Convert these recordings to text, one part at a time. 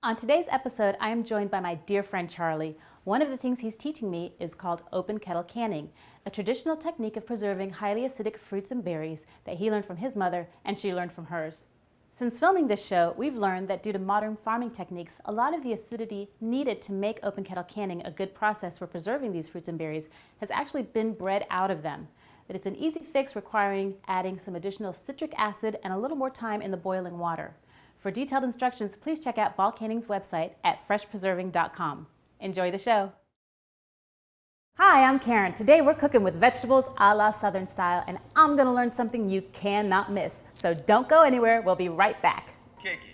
On today's episode, I am joined by my dear friend Charlie. One of the things he's teaching me is called open kettle canning, a traditional technique of preserving highly acidic fruits and berries that he learned from his mother and she learned from hers. Since filming this show, we've learned that due to modern farming techniques, a lot of the acidity needed to make open kettle canning a good process for preserving these fruits and berries has actually been bred out of them. But it's an easy fix requiring adding some additional citric acid and a little more time in the boiling water. For detailed instructions, please check out Ball Canning's website at freshpreserving.com. Enjoy the show. Hi, I'm Karen. Today we're cooking with vegetables a la Southern style, and I'm going to learn something you cannot miss. So don't go anywhere. We'll be right back. Kick it.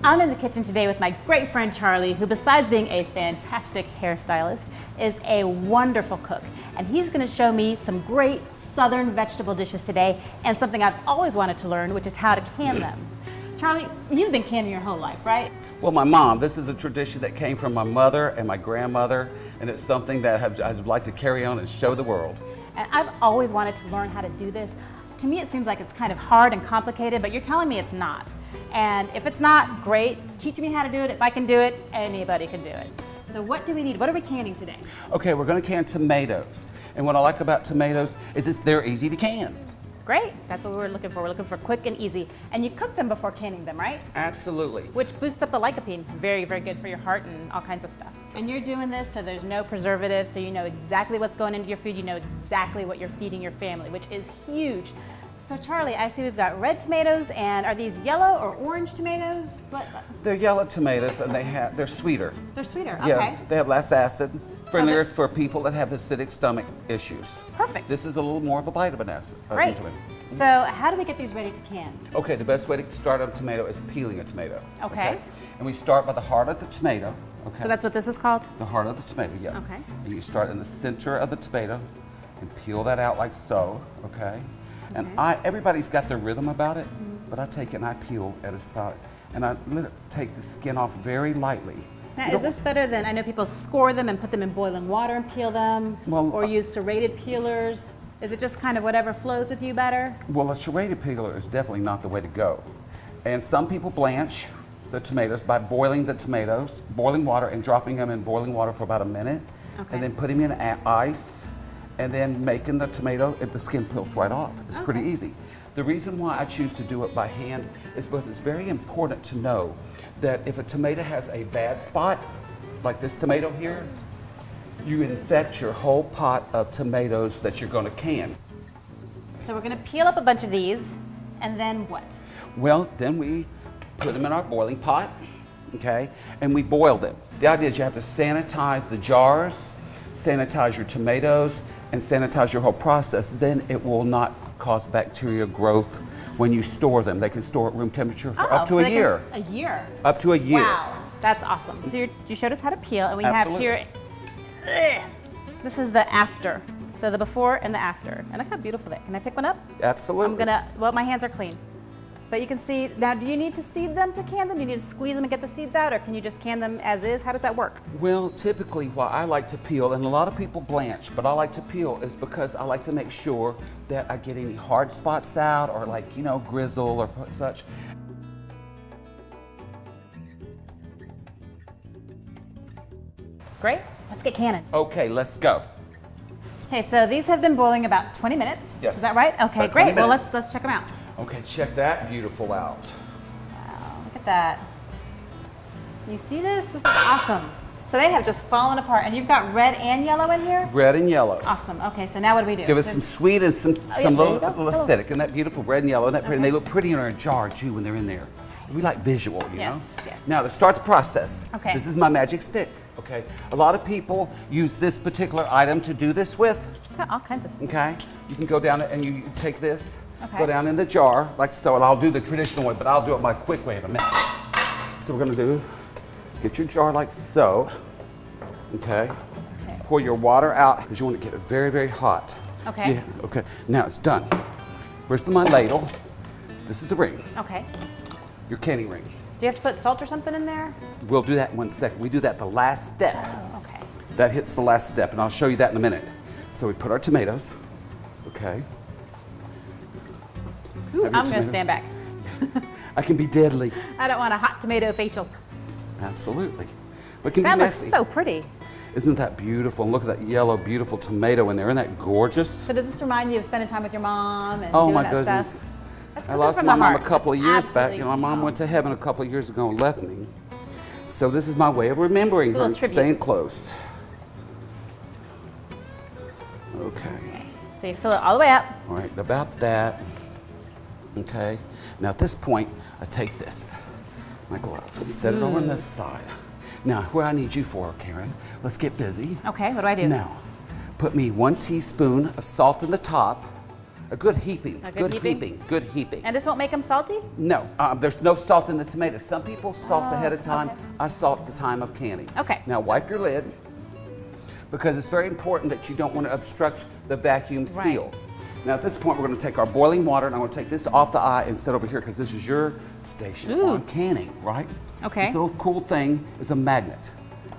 I'm in the kitchen today with my great friend Charlie, who besides being a fantastic hairstylist, is a wonderful cook. And he's going to show me some great Southern vegetable dishes today, and something I've always wanted to learn, which is how to can them. Charlie, you've been canning your whole life, right? Well, my mom, this is a tradition that came from my mother and my grandmother, and it's something that I'd like to carry on and show the world. And I've always wanted to learn how to do this. To me, it seems like it's kind of hard and complicated, but you're telling me it's not. And if it's not, great. Teach me how to do it. If I can do it, anybody can do it. So what do we need? What are we canning today? Okay, we're going to can tomatoes. And what I like about tomatoes is they're easy to can. Great. That's what we're looking for. We're looking for quick and easy. And you cook them before canning them, right? Absolutely. Which boosts up the lycopene. Very, very good for your heart and all kinds of stuff. And you're doing this so there's no preservatives, so you know exactly what's going into your food. You know exactly what you're feeding your family, which is huge. So Charlie, I see we've got red tomatoes, and are these yellow or orange tomatoes? What? They're yellow tomatoes, and they're sweeter. They're sweeter, okay. Yeah, they have less acid, friendlier for people that have acidic stomach issues. Perfect. This is a little more of a vitamin acid. Great. So how do we get these ready to can? Okay, the best way to start on a tomato is peeling a tomato. Okay. And we start by the heart of the tomato. Okay. So that's what this is called? The heart of the tomato, yeah. Okay. And you start in the center of the tomato and peel that out like so, okay? And everybody's got their rhythm about it, but I take it and I peel at a side, and I let it take the skin off very lightly. Now, is this better than, I know people score them and put them in boiling water and peel them, or use serrated peelers. Is it just kind of whatever flows with you better? Well, a serrated peeler is definitely not the way to go. And some people blanch the tomatoes by boiling the tomatoes, boiling water and dropping them in boiling water for about a minute, and then putting them in ice, and then making the tomato, the skin peels right off. It's pretty easy. The reason why I choose to do it by hand is because it's very important to know that if a tomato has a bad spot, like this tomato here, you infect your whole pot of tomatoes that you're going to can. So we're going to peel up a bunch of these, and then what? Well, then we put them in our boiling pot, okay, and we boil them. The idea is you have to sanitize the jars, sanitize your tomatoes, and sanitize your whole process. Then it will not cause bacteria growth when you store them. They can store at room temperature for up to a year. A year? Up to a year. Wow, that's awesome. So you showed us how to peel, and we Absolutely. have here, this is the after. So the before and the after. And look how beautiful that. Can I pick one up? Absolutely. Well, my hands are clean. But you can see, now do you need to seed them to can them? Do you need to squeeze them and get the seeds out, or can you just can them as is? How does that work? Well, typically what I like to peel, and a lot of people blanch, but I like to peel is because I like to make sure that I get any hard spots out, or like, you know, grizzle or such. Great, let's get canning. Okay, let's go. Okay, so these have been boiling about 20 minutes. Yes. Is that right? Okay, About 20 great. Well, minutes. let's check them out. Okay, check that beautiful out. Wow, look at that. You see this? This is awesome. So they have just fallen apart, and you've got red and yellow in here? Red and yellow. Awesome. Okay, so now what do we do? Give us some sweet and some little acidic. Isn't that beautiful? Red and yellow. Isn't that pretty? And they look pretty in our jar, too, when they're in there. We like visual, you know? Yes. Now, to start the process, Okay. this is my magic stick. Okay, a lot of people use this particular item to do this with. Got all kinds of stuff. Okay, you can go down and you take this, Okay. go down in the jar like so, and I'll do the traditional way, but I'll do it my quick way in a minute. So we're gonna do, get your jar like so, okay? Pour your water out because you want to get it very, very hot. Okay. Yeah, okay, now it's done. Where's my ladle? This is the ring, Okay. your canning ring. Do you have to put salt or something in there? We'll do that in 1 second. We do that the last step. Oh, okay. That hits the last step, and I'll show you that in a minute. So we put our tomatoes, okay? Ooh, Have your I'm going to tomato. stand back. I can be deadly. I don't want a hot tomato facial. Absolutely. But it can That be looks messy. so pretty. Isn't that beautiful? And look at that yellow, beautiful tomato in there. Isn't that gorgeous? So does this remind you of spending time with your mom and Oh doing my that goodness. stuff? That's I cooking lost from my the mom a heart. couple of years back. Absolutely. You know, my mom went to heaven a couple of years ago and left me. So this is my way of remembering Little her, tribute. staying close. Okay. So you fill it all the way up. All right, about that. Okay. Now at this point, I take this, my glove, and set it over on this side. Now, where I need you for, Karen, let's get busy. Okay, what do I do? Now, put me 1 teaspoon of salt in the top. A good heaping. A good heaping? Good heaping. And this won't make them salty? No, there's no salt in the tomatoes. Some people salt ahead of time. okay. I salt the time of canning. Okay. Now wipe your lid because it's very important that you don't want to obstruct the vacuum seal. Now at this point we're going to take our boiling water and I'm going to take this off the eye and set over here because this is your station Ooh. on canning, right? Okay. This little cool thing is a magnet.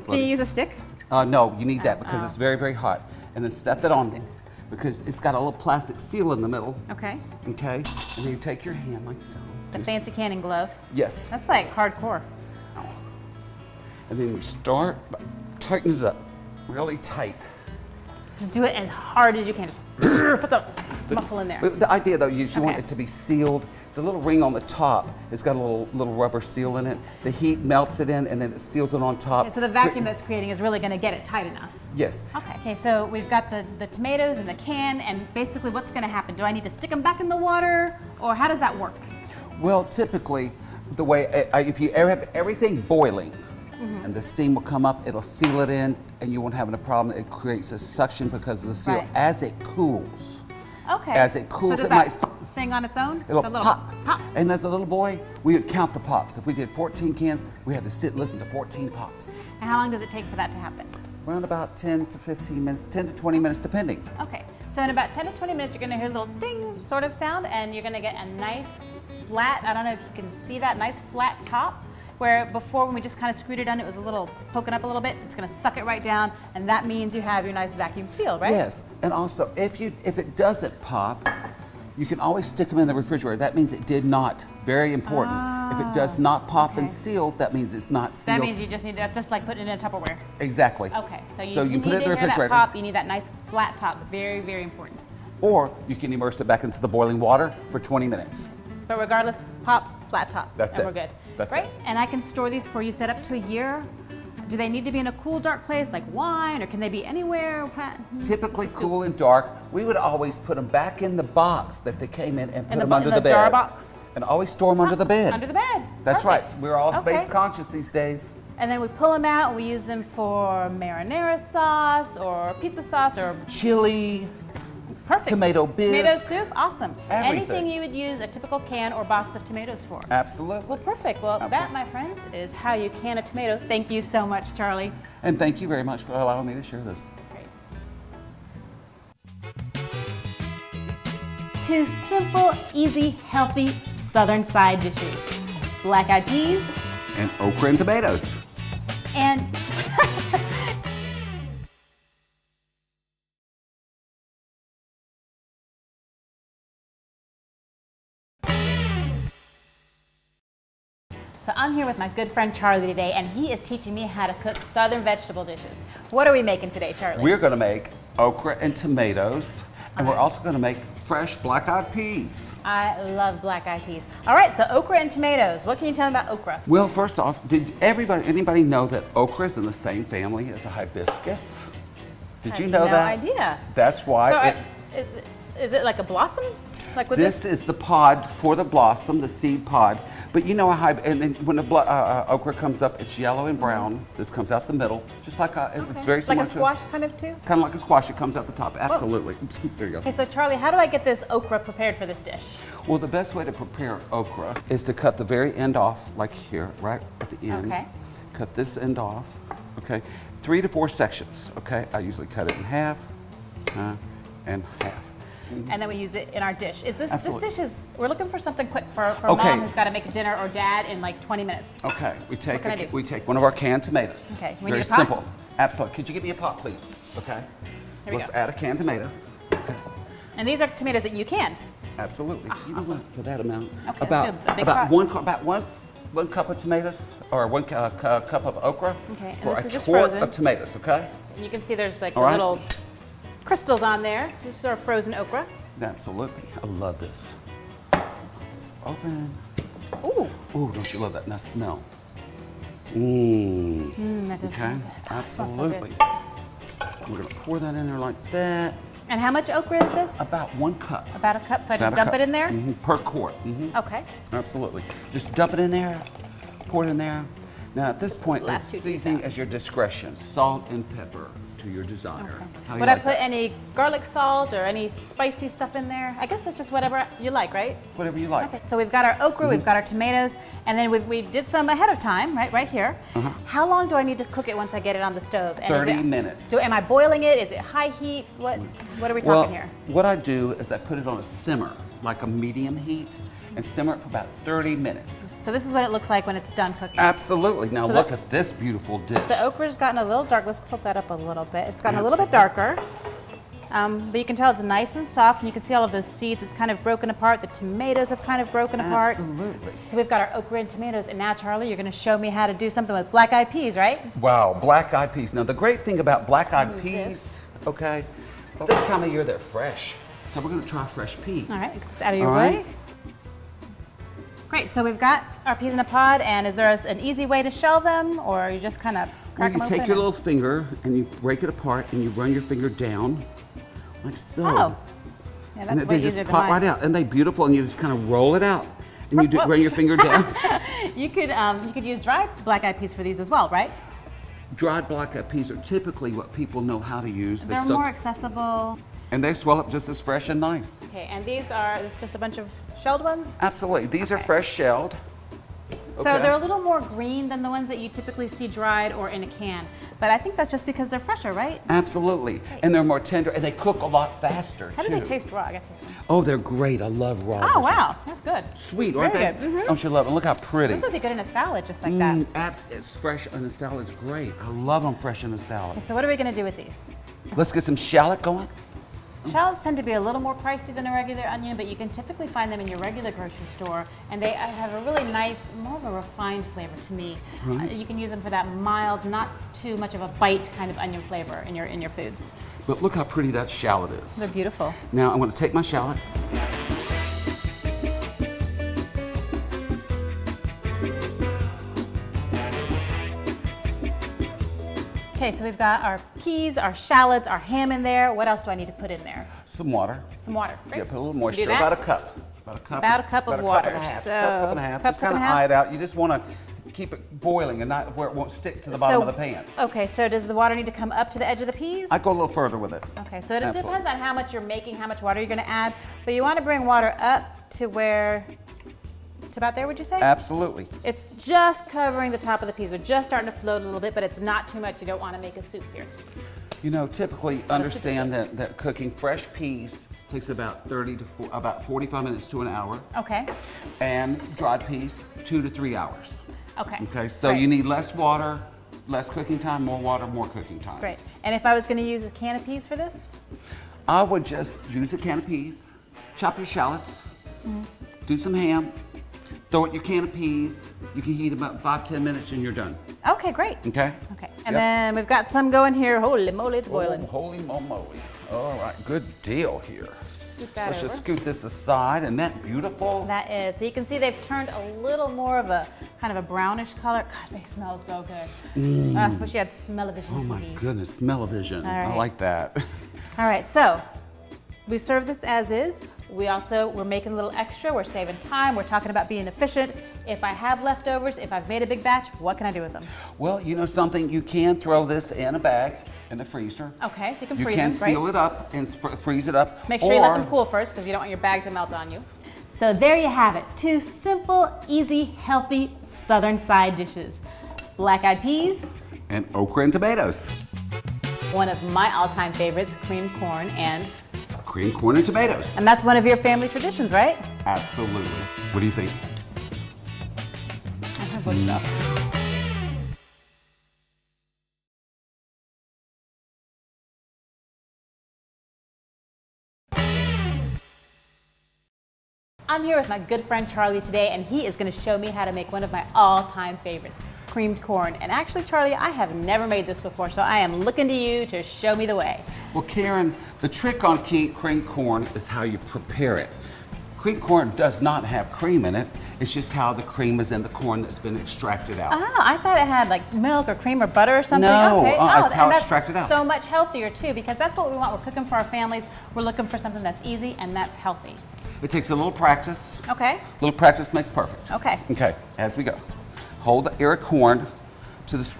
Can you use a stick? No, you need that because Oh. it's very, very hot. And then set that on because it's got a little plastic seal in the middle. Okay. Okay, and then you take your hand like so. The fancy canning glove. Yes. That's like hardcore. And then you start by tightening it up really tight. Just do it as hard as you can. Just put the muscle in there. But the idea though is you want Okay. it to be sealed. The little ring on the top has got a little rubber seal in it. The heat melts it in and then it seals it on top. Okay, so the vacuum that's creating is really going to get it tight enough. Yes. Okay, so we've got the tomatoes in the can, and basically what's going to happen? Do I need to stick them back in the water, or how does that work? Well, typically, the way if you have everything boiling, and the steam will come up, it'll seal it in, and you won't have a problem. It creates a suction because of the seal. Right. As it cools, Okay. As it cools, so does it that might- thing on its own? it'll The little pop. Pop. And as a little boy, we would count the pops. If we did 14 cans, we had to sit and listen to 14 pops. And how long does it take for that to happen? Around about 10 to 15 minutes, 10 to 20 minutes, depending. Okay, so in about 10 to 20 minutes, you're going to hear a little ding sort of sound, and you're going to get a nice flat, I don't know if you can see that, nice flat top, where before when we just kind of screwed it on, it was a little poking up a little bit. It's going to suck it right down, and that means you have your nice vacuum seal, right? Yes, and also if it doesn't pop, you can always stick them in the refrigerator. That means it did not. Very important. If it does not pop and okay. seal, that means it's not sealed. That means you just need to, just like putting it in a Tupperware. Exactly. Okay, so you put it in need the to hear refrigerator, that pop, you need that nice flat top, very, very important. or you can immerse it back into the boiling water for 20 minutes. But regardless, pop, flat top, That's and it. we're good. That's right? it. And I can store these for you set up to a year. Do they need to be in a cool, dark place like wine, or can they be anywhere? Typically cool and dark. We would always put them back in the box that they came in and put In the them bo- under in the the jar bed. box? And always store them under the bed. Under the bed. That's Perfect. right. We're all space Okay. conscious these days. And then we pull them out and we use them for marinara sauce or pizza sauce or Chili. perfect. Tomato Tomato bisque. soup, awesome. Everything. Anything you would use a typical can or box of tomatoes for. Absolutely. Well, perfect. Well, that, my friends, is how you can a tomato. Thank you so much, Charlie. And thank you very much for allowing me to share this. Great. 2 simple, easy, healthy Southern side dishes. Black-eyed peas And okra and tomatoes. and So I'm here with my good friend Charlie today, and he is teaching me how to cook Southern vegetable dishes. What are we making today, Charlie? We're going to make okra and tomatoes, and we're also going to make fresh black-eyed peas. I love black-eyed peas. All right, so okra and tomatoes. What can you tell me about okra? Well, first off, did anybody know that okra is in the same family as a hibiscus? Did you know no that? idea. That's why. So is it like a blossom? Like with This is the pod for the blossom, the seed pod. But you know how, and then when the okra comes up, it's yellow and brown. This comes out the middle, just like it's very like similar a squash kind of too? kind of like a squash. It comes out the top. Absolutely. There you go. Okay, so Charlie, how do I get this okra prepared for this dish? Well, the best way to prepare okra is to cut the very end off, like here, right at the end. Okay. Cut this end off. Okay. 3 to 4 sections. Okay. I usually cut it in half and half. And then we use it in our dish. Is this Absolutely. this dish is we're looking for something quick for Okay. mom who's got to make dinner or dad in like 20 minutes. Okay. We take can I do? we take one of our canned tomatoes. Okay. We Very need a pot? simple. Absolutely. Could you give me a pot, please? Okay. Here we Let's go. add a canned tomato. Okay. And these are tomatoes that you canned. Absolutely. You know what? For that amount, Okay, let's do a big pot. one cup of tomatoes or one cup of okra Okay, and for this a is just quart frozen. of tomatoes. Okay. And you can see there's like All the right. little crystals on there. This is our frozen okra. Absolutely. I love this. Just open. Ooh. Ooh, don't you love that nice smell? That does Okay. smell good. Oh, it smells so good. Absolutely. We're gonna pour that in there like that. And how much okra is this? About 1 cup. About a cup. So I just About a dump cup. it in there? Per quart. Okay. Absolutely. Just dump it in there, pour it in there. Now at this point, Last it's two things seasoning out. as your discretion, salt and pepper to your desire. How you Would I like put that? any garlic salt or any spicy stuff in there? I guess that's just whatever you like, right? Whatever you like. Okay, so we've got our okra, we've got our tomatoes, and then we did some ahead of time, right here. How long do I need to cook it once I get it on the stove? And is 30 it- minutes. Am I boiling it? Is it high heat? What are we Well, talking here? what I do is I put it on a simmer, like a medium heat, and simmer it for about 30 minutes. So this is what it looks like when it's done cooking. Absolutely. Now So look the- at this beautiful dish. The okra's gotten a little dark. Let's tilt that up a little bit. It's gotten a little bit darker. But you can tell it's nice and soft, and you can see all of those seeds. It's kind of broken apart. The tomatoes have kind of broken apart. Absolutely. So we've got our okra and tomatoes, and now, Charlie, you're going to show me how to do something with black-eyed peas, right? Wow, black-eyed peas. Now the great thing about black-eyed Move peas, this. okay, this time of year they're fresh. So we're gonna try fresh peas. All right, it's out of your All way. right. Great, so we've got our peas in a pod, and is there an easy way to shell them, or you just kind of Well, crack you them take open? your little finger and you break it apart and you run your finger down, like so. Oh, yeah, And that's they way just easier than pop mine. right out. And they beautiful, and you just kind of roll it out. And you run your finger down. You could use dried black-eyed peas for these as well, right? Dried black-eyed peas are typically what people know how to use. They're more accessible. And they swell up just as fresh and nice. Okay, and this is just a bunch of shelled ones? Absolutely. These are Okay. fresh shelled. So Okay. they're a little more green than the ones that you typically see dried or in a can. But I think that's just because they're fresher, right? Absolutely. And they're more tender and they cook a lot faster How do too. they taste raw? I got to taste one. Oh, they're great. I love raw. Oh, wow, that's good. Sweet, aren't Very they? good. Mhm. Don't you love them? Look how pretty. This would be good in a salad just like that. It's fresh in a salad's great. I love them fresh in a salad. Okay, so what are we going to do with these? Let's get some shallot going. Shallots tend to be a little more pricey than a regular onion, but you can typically find them in your regular grocery store, and they have a really nice, more of a refined flavor to me. You can use them for that mild, not too much of a bite kind of onion flavor in your foods. But look how pretty that shallot is. They're beautiful. Now I'm going to take my shallot. Okay, so we've got our peas, our shallots, our ham in there. What else do I need to put in there? Some water. Some water. Great. Yeah, put a little Do moisture. that? About a cup. About a cup. About a cup of water. and a half. So, cup and a half. cup, Just cup kind and of a half? eye it out. You just want to keep it boiling and not where it won't stick to the bottom of the pan. Okay, so does the water need to come up to the edge of the peas? I go a little further with it. Okay, so it Absolutely. depends on how much you're making, how much water you're going to add, but you want to bring water up to where, to about there, would you say? Absolutely. It's just covering the top of the peas. They're just starting to float a little bit, but it's not too much. You don't want to make a soup here. You know, typically understand that cooking fresh peas takes about 45 minutes to an hour, Okay. and dried peas 2 to 3 hours. Okay. Okay, so Great. you need less water, less cooking time, more water, more cooking time. Great. And if I was going to use a can of peas for this? I would just use a can of peas, chop your shallots, do some ham, throw it your can of peas. You can heat about 5-10 minutes and you're done. Okay, great. Okay? Okay. And Yep. then we've got some going here. Holy moly, it's boiling. Oh, holy moly. All right, good deal here. Scoot that Let's over. just scoot this aside. Isn't that beautiful? That is. So you can see they've turned a little more of a kind of a brownish color. Gosh, they smell so good. Wish you had smell-o-vision Oh TV. my goodness, smell-o-vision. All right. I like that. All right, so We serve this as is. We're making a little extra. We're saving time. We're talking about being efficient. If I have leftovers, if I've made a big batch, what can I do with them? Well, you know something? You can throw this in a bag in the freezer. Okay, so you can freeze them, You can seal it up and freeze it up. Make sure you let them cool first because you don't want your bag to melt on you. So there you have it. 2 simple, easy, healthy Southern side dishes. Black-eyed peas. And okra and tomatoes. One of my all-time favorites, creamed corn and... Creamed corn and tomatoes. And that's one of your family traditions, right? Absolutely. What do you think? I have good stuff. I'm here with my good friend Charlie today, and he is going to show me how to make one of my all-time favorites, creamed corn. And actually, Charlie, I have never made this before, so I am looking to you to show me the way. Well, Karen, the trick on creamed corn is how you prepare it. Creamed corn does not have cream in it. It's just how the cream is in the corn that's been extracted out. Oh, I thought it had like milk or cream or butter or something. No, okay. it's how and it's extracted out. So much healthier too, because that's what we want. We're cooking for our families. We're looking for something that's easy and that's healthy. It takes a little practice. Okay. A little practice makes perfect. Okay. Okay, as we go. Hold the ear of corn to this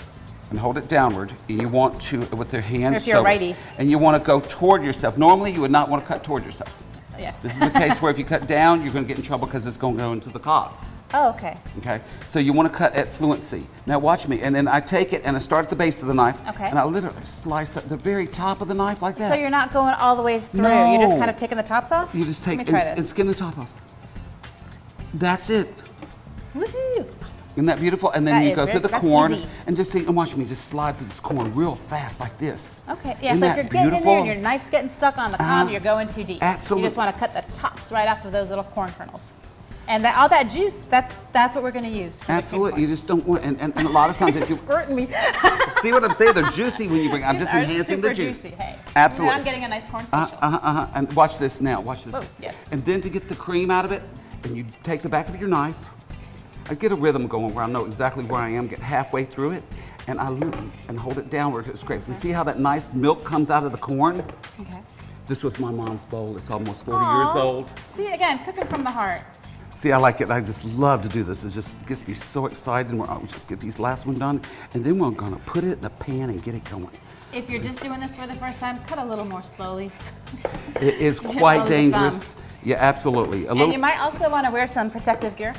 and hold it downward. And you want to, with your hands, if you're righty. And you want to go toward yourself. Normally, you would not want to cut toward yourself. Yes. This is the case where if you cut down, you're going to get in trouble because it's going to go into the cob. Oh, okay. Okay, so you want to cut at fluency. Now watch me, and then I take it and I start at the base of the knife. Okay. And I literally slice at the very top of the knife like that. So you're not going all the way through. No. You're just kind of taking the tops off? You just take Let me try and this. skin the top off. That's it. Woohoo! Isn't that beautiful? And then That you is go very- through the that's corn easy. and just see, and watch me just slide through this corn real fast like this. Okay, yeah, Isn't so if that you're getting in beautiful? there and your knife's getting stuck on the cob, you're going too deep. Absolutely. You just want to cut the tops right off of those little corn kernels. And all that juice, that's what we're going to use. For Absolutely, you just don't want, and a lot of times if you squirting me. see what I'm saying, they're juicy when you bring. I'm These just are enhancing the super juice. Juicy. Hey, Absolutely. I'm getting a nice corn facial. And watch this now. Watch this. Oh, yes. And then to get the cream out of it, and you take the back of your knife. I get a rhythm going where I know exactly where I am. Get halfway through it, and I loop and hold it downward to it scrapes. And see how that nice milk comes out of the corn? Okay. This was my mom's bowl. It's almost 40 Aw. years old. See, again, cooking from the heart. See, I like it. I just love to do this. It just gets me so excited. And we'll just get these last one done, and then we're gonna put it in the pan and get it going. If you're just doing this for the first time, cut a little more slowly. It is quite Follow the dangerous. thumb. Yeah, absolutely. A And little. you might also want to wear some protective gear.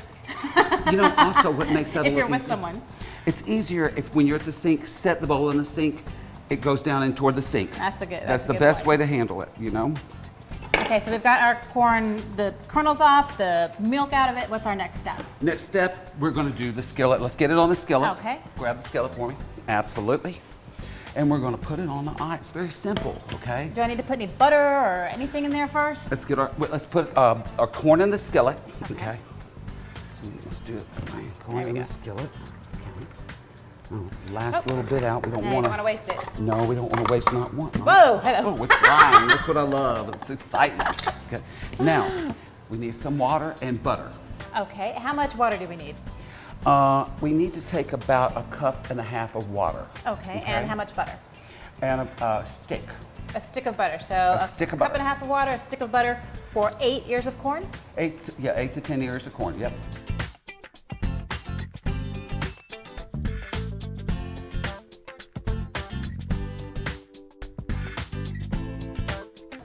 You know, also what makes that a If you're little with easier- someone. It's easier if when you're at the sink, set the bowl in the sink, it goes down in toward the sink. That's a good. That's a the good best point. way to handle it, you know? Okay, so we've got our corn, the kernels off, the milk out of it. What's our next step? Next step, we're gonna do the skillet. Let's get it on the skillet. Okay. Grab the skillet for me. Absolutely. And we're gonna put it on the eye. It's very simple, okay? Do I need to put any butter or anything in there first? Let's get let's put our corn in the skillet, Okay. okay? So let's do it. Corn There we in the go. skillet. Okay. Last little bit out. We don't Yeah, you want don't want to waste it. No, we don't want to waste not one. Whoa, hello. Oh, it's flying. That's what I love. It's exciting. Okay. Now, we need some water and butter. Okay, how much water do we need? We need to take about 1.5 cups of water. Okay, and how much butter? And a stick. A stick of butter. So stick of cup butter. and a half of water, a stick of butter for 8 ears of corn? 8 to 10 ears of corn. Yep.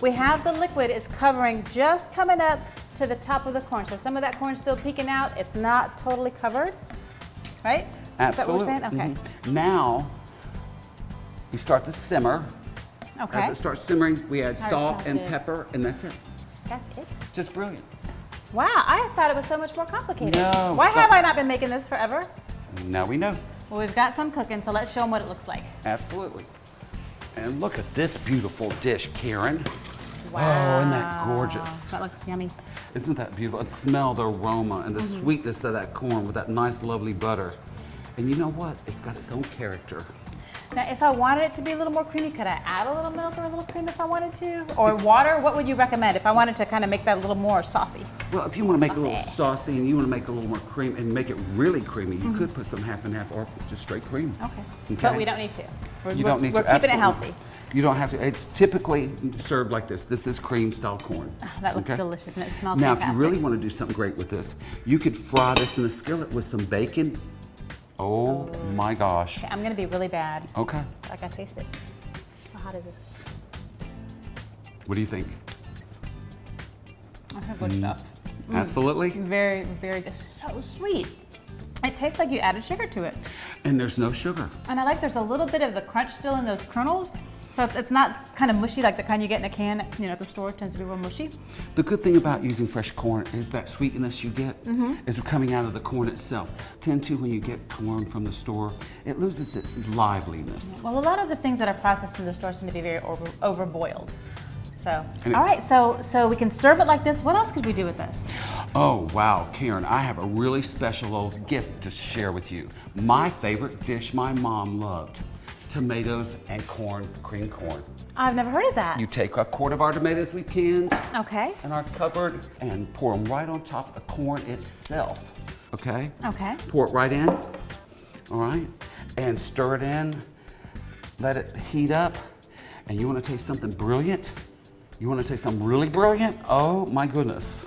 We have the liquid is covering, just coming up to the top of the corn. So some of that corn's still peeking out. It's not totally covered, right? Absolutely. Is that what we're saying? Okay. Mhm. Now, we start to simmer. Okay. As it starts simmering, we add How salt does and that do? pepper, and that's it. That's it? Just brilliant. Wow, I thought it was so much more complicated. No, Why so- have I not been making this forever? Now we know. Well, we've got some cooking, so let's show them what it looks like. Absolutely. And look at this beautiful dish, Karen. Wow. Oh, isn't that gorgeous? That looks yummy. Isn't that beautiful? And smell the aroma and the Mm-hmm. sweetness of that corn with that nice, lovely butter. And you know what? It's got its own character. Now, if I wanted it to be a little more creamy, could I add a little milk or a little cream if I wanted to? Or water? What would you recommend if I wanted to kind of make that a little more saucy? Well, if you want to make it a little saucy and you want to make a little more cream and make it really creamy, you could put some half and half or just straight cream. Okay. But we don't need to. You don't need to. We're keeping it Absolutely. healthy. You don't have to. It's typically served like this. This is cream style corn. Oh, that looks delicious and it smells Now, fantastic. if you really want to do something great with this, you could fry this in a skillet with some bacon. Oh my gosh. Okay, I'm gonna be really bad. Okay. I gotta taste it. How hot is this? What do you think? I have good stuff. Absolutely. Very, very, it's so sweet. It tastes like you added sugar to it. And there's no sugar. And I like there's a little bit of the crunch still in those kernels. So it's not kind of mushy like the kind you get in a can, at the store. It tends to be real mushy. The good thing about using fresh corn is that sweetness you get is coming out of the corn itself. Tend to, when you get corn from the store, it loses its liveliness. Well, a lot of the things that are processed in the store seem to be very over-boiled. So, And all right, so we can serve it like this. What else could we do with this? Oh, wow, Karen, I have a really special little gift to share with you. My favorite dish my mom loved. Tomatoes and corn, cream corn. I've never heard of that. You take a quart of our tomatoes we canned Okay. in our cupboard and pour them right on top of the corn itself, okay? Okay. Pour it right in, all right? And stir it in, let it heat up. And you wanna taste something brilliant? You wanna taste something really brilliant? Oh my goodness.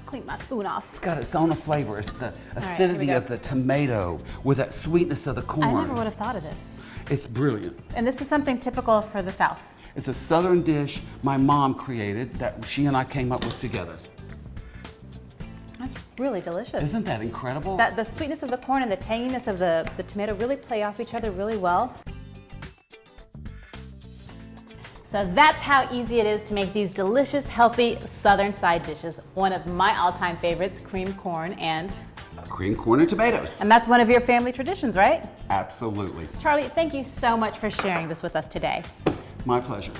Clean my spoon off. It's got its own flavor. It's the here we acidity go. of the tomato with that sweetness of the corn. I never would have thought of this. It's brilliant. And this is something typical for the South. It's a southern dish my mom created that she and I came up with together. That's really delicious. Isn't that incredible? The sweetness of the corn and the tanginess of the tomato really play off each other really well. So that's how easy it is to make these delicious, healthy Southern side dishes. One of my all-time favorites, cream corn, and Cream corn and tomatoes. that's one of your family traditions, right? Absolutely. Charlie, thank you so much for sharing this with us today. My pleasure.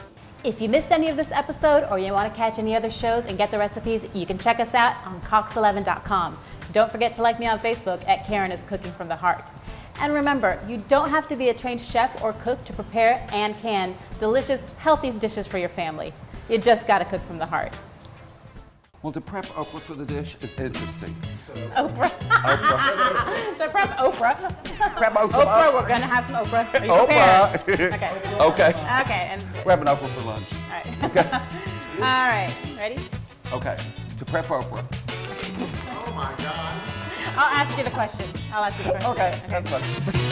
If you missed any of this episode or you want to catch any other shows and get the recipes, you can check us out on cox11.com. Don't forget to like me on Facebook at Karen is Cooking from the Heart. And remember, you don't have to be a trained chef or cook to prepare and can delicious, healthy dishes for your family. You just got to cook from the heart. Well, to prep okra for the dish is interesting. Oprah. So prep Oprah. Prep okra. Oprah, we're gonna have some okra. Are you prepared? Okay. Okay. Okay. And We're having okra for lunch. all right. Okay. All right. Ready? Okay. To prep okra. Oh my God. I'll ask you the questions. Okay, that's fine.